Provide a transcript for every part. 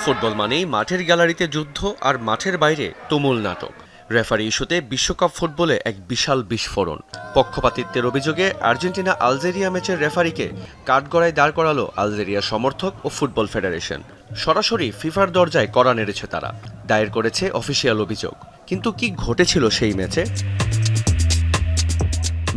Football মানেই মাঠের গ্যালারিতে যুদ্ধ আর মাঠের বাইরে তুমুল নাটক। রেফারি ইস্যুতে বিশ্বকাপ ফুটবলে এক বিশাল বিস্ফোরণ। পক্ষপাতিত্বের অভিযোগে আর্জেন্টিনা আলজেরিয়া ম্যাচের রেফারিকে কাঠগড়ায় দাঁড় করালো আলজেরিয়ার সমর্থক ও ফুটবল ফেডারেশন। সরাসরি ফিফার দরজায় কড়া নেড়েছে তারা, দায়ের করেছে অফিসিয়াল অভিযোগ। কিন্তু কি ঘটেছিল সেই ম্যাচে?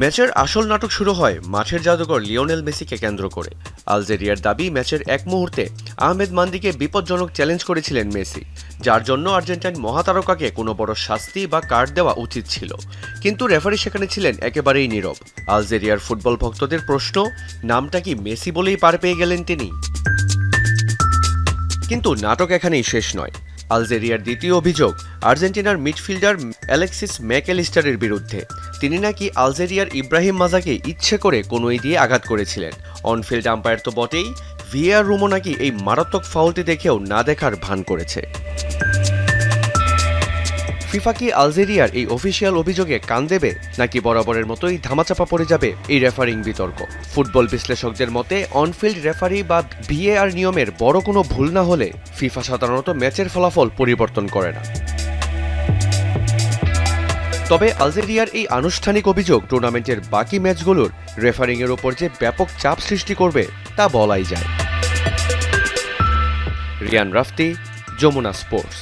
ম্যাচের আসল নাটক শুরু হয় মাঠের জাদুকর লিওনেল মেসিকে কেন্দ্র করে। আলজেরিয়ার দাবি, ম্যাচের এক মুহূর্তে আহমেদ মান্দিকে বিপজ্জনক চ্যালেঞ্জ করেছিলেন মেসি, যার জন্য আর্জেন্টাইন মহাতারকাকে কোনো বড় শাস্তি বা কার্ড দেওয়া উচিত ছিল। কিন্তু রেফারি সেখানে ছিলেন একেবারেই নীরব। আলজেরিয়ার ফুটবল ভক্তদের প্রশ্ন, নামটা কি মেসি বলেই পার পেয়ে গেলেন তিনি? কিন্তু নাটক এখানেই শেষ নয়। আলজেরিয়ার দ্বিতীয় অভিযোগ আর্জেন্টিনার মিডফিল্ডার অ্যালেক্সিস ম্যাকঅ্যালিস্টারের বিরুদ্ধে। তিনি নাকি আলজেরিয়ার ইব্রাহিম মাজাকে ইচ্ছে করে কনুই দিয়ে আঘাত করেছিলেন। অনফিল্ড আম্পায়ার তো বটেই, ভিএআর রুমও নাকি এই মারাত্মক ফাউলটি দেখেও না দেখার ভান করেছে। ফিফা কি আলজেরিয়ার এই অফিসিয়াল অভিযোগে কান দেবে, নাকি বরাবরের মতোই ধামাচাপা পড়ে যাবে এই রেফারিং বিতর্ক? ফুটবল বিশ্লেষকদের মতে অনফিল্ড রেফারি বা ভিএআর নিয়মের বড় কোনো ভুল না হলে ফিফা সাধারণত ম্যাচের ফলাফল পরিবর্তন করে না। তবে আলজেরিয়ার এই আনুষ্ঠানিক অভিযোগ টুর্নামেন্টের বাকি ম্যাচগুলোর রেফারিংয়ের ওপর যে ব্যাপক চাপ সৃষ্টি করবে তা বলাই যায়। রিয়ান রাফতি, যমুনা স্পোর্টস।